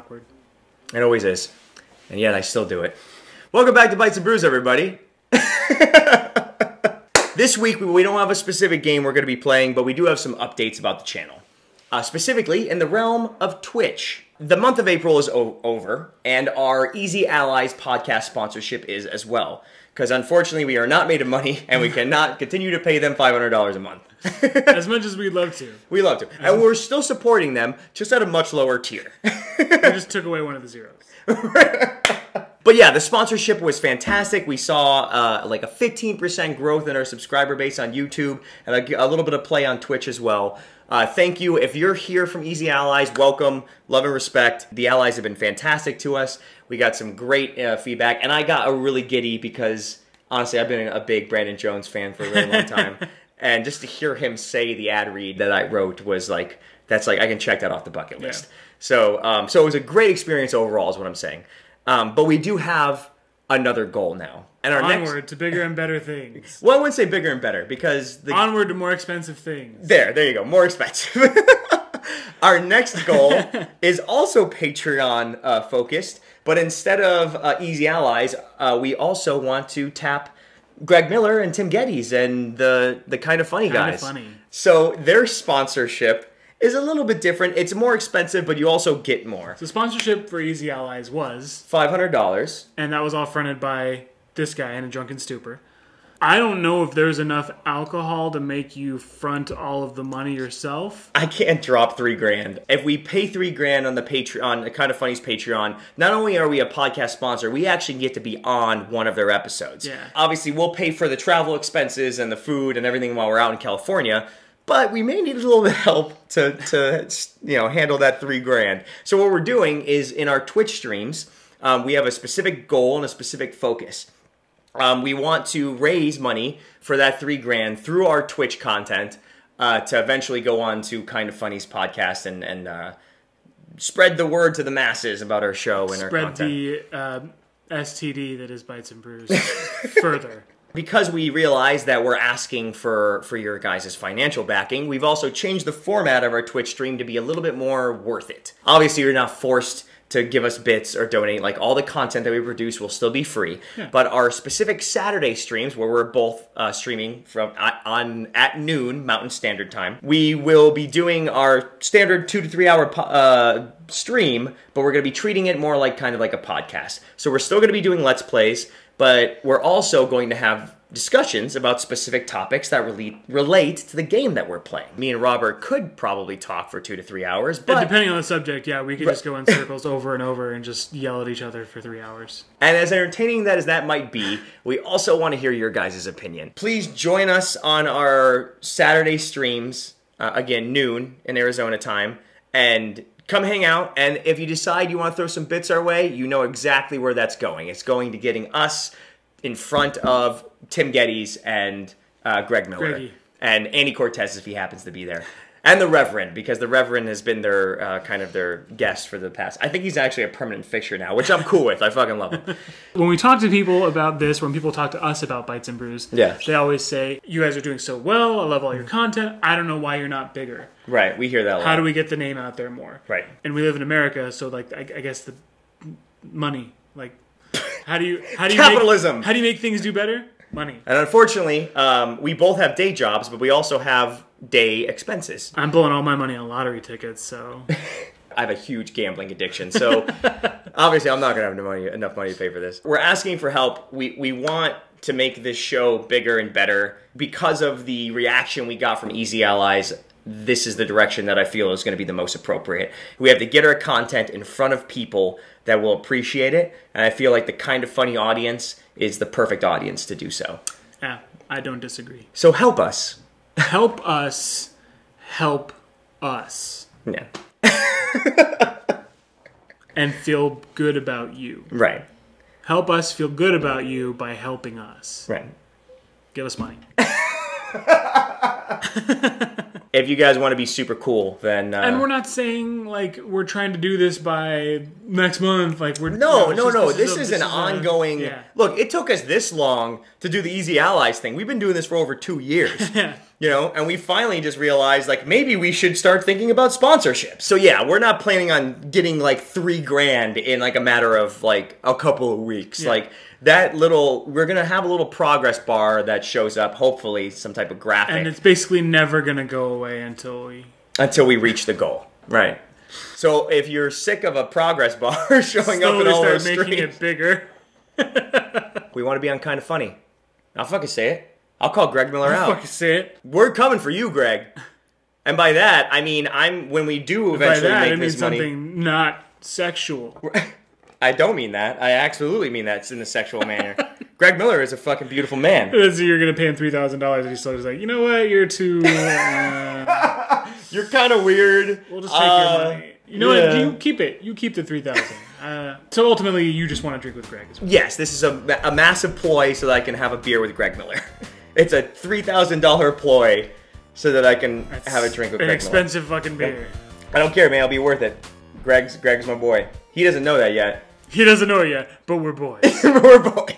awkward. It always is. And yet I still do it. Welcome back to Bytes and Brews, everybody. This week, we don't have a specific game we're going to be playing, but we do have some updates about the channel. Specifically, in the realm of Twitch. The month of April is over, and our Easy Allies podcast sponsorship is as well. Because unfortunately, we are not made of money, and we cannot continue to pay them $500 a month. As much as we'd love to. We love to. And we're still supporting them, just at a much lower tier. We just took away one of the zeros. But yeah, the sponsorship was fantastic. We saw like a 15% growth in our subscriber base on YouTube, and a little bit of play on Twitch as well. Thank you. If you're here from Easy Allies, welcome, love and respect. The allies have been fantastic to us. We got some great feedback, and I got a really giddy because, honestly, I've been a big Brandon Jones fan for a really long time. And just to hear him say the ad read that I wrote was like, that's like, I can check that off the bucket list. Yeah. So it was a great experience overall is what I'm saying. But we do have another goal now. And our onward to bigger and better things. Well, I wouldn't say bigger and better because... Onward to more expensive things. There you go. More expensive. Our next goal is also Patreon focused, but instead of Easy Allies, we also want to tap Greg Miller and Tim Geddes and the Kinda Funny guys. Kinda Funny. So their sponsorship is a little bit different. It's more expensive, but you also get more. So sponsorship for Easy Allies was $500. And that was all fronted by this guy in a drunken stupor. I don't know if there's enough alcohol to make you front all of the money yourself. I can't drop $3,000. If we pay $3,000 on the Patreon, Kinda Funny's Patreon, not only are we a podcast sponsor, we actually get to be on one of their episodes. Yeah. Obviously, we'll pay for the travel expenses and the food and everything while we're out in California. But we may need a little bit of help to handle that $3,000. So what we're doing is in our Twitch streams, we have a specific goal and a specific focus. We want to raise money for that $3,000 through our Twitch content to eventually go on to Kinda Funny's podcast and spread the word to the masses about our show and our content. Spread the STD that is Bytes and Brews further. Because we realize that we're asking for your guys' financial backing, we've also changed the format of our Twitch stream to be a little bit more worth it. Obviously, you're not forced to give us bits or donate. Like, all the content that we produce will still be free. Yeah. But our specific Saturday streams, where we're both streaming from at noon Mountain Standard Time, we will be doing our standard 2 to 3 hour stream, but we're going to be treating it more like kind of like a podcast. So we're still going to be doing Let's Plays, but we're also going to have discussions about specific topics that relate to the game that we're playing. Me and Robert could probably talk for 2 to 3 hours, but... depending on the subject, yeah, we could just go in circles over and over and just yell at each other for 3 hours. And as entertaining as that might be, we also want to hear your guys' opinion. Please join us on our Saturday streams, again, noon in Arizona time, and come hang out, and if you decide you want to throw some bits our way, you know exactly where that's going. It's going to getting us in front of Tim Geddes and Greg Miller. Greggy. And Andy Cortez if he happens to be there. And the Reverend, because the Reverend has been their kind of their guest for the past. I think he's actually a permanent fixture now, which I'm cool with. I fucking love him. When we talk to people about this, when people talk to us about Bytes and Brews, they always say, you guys are doing so well, I love all your content, I don't know why you're not bigger. Right, we hear that a lot. How do we get the name out there more? Right. And we live in America, so like I guess the money, like how do you capitalism. How do you make things do better? Money. And unfortunately, we both have day jobs, but we also have day expenses. I'm pulling all my money on lottery tickets, so... I have a huge gambling addiction, so obviously I'm not going to have enough money to pay for this. We're asking for help. We want to make this show bigger and better. Because of the reaction we got from Easy Allies, this is the direction that I feel is going to be the most appropriate. We have to get our content in front of people that will appreciate it, and I feel like the Kinda Funny audience is the perfect audience to do so. Yeah, I don't disagree. So help us. Help us. Help us. Yeah. And feel good about you. Right. Help us feel good about you by helping us. Right. Give us money. If you guys want to be super cool, then... and we're not saying, like, we're trying to do this by next month. Like, we're... No. This is an ongoing... Yeah. Look, it took us this long to do the Easy Allies thing. We've been doing this for over 2 years. Yeah. You know, and we finally just realized, like, maybe we should start thinking about sponsorships. So yeah, we're not planning on getting like $3,000 in like a matter of like a couple of weeks. Yeah. Like we're gonna have a little progress bar that shows up, hopefully some type of graphic. And it's basically never gonna go away until we reach the goal. Right. So if you're sick of a progress bar showing up in all our streams, making it bigger. We want to be on Kinda Funny. I'll fucking say it. I'll call Greg Miller out. Fucking say it. We're coming for you, Greg. And by that, I mean when we do eventually make this money. Something not sexual. I don't mean that. I absolutely mean that in a sexual manner. Greg Miller is a fucking beautiful man. So you're gonna pay him $3,000, and he's still just like, you know what? You're too. You're kind of weird. We'll just take your money. You know what? You keep it. You keep the $3,000. So ultimately, you just want to drink with Greg as well. Yes, this is a massive ploy so that I can have a beer with Greg Miller. It's a $3,000 ploy so that I can have a drink with Greg Miller. An expensive fucking beer. I don't care, man. It'll be worth it. Greg's my boy. He doesn't know that yet. He doesn't know it yet, but we're boys. We're boys.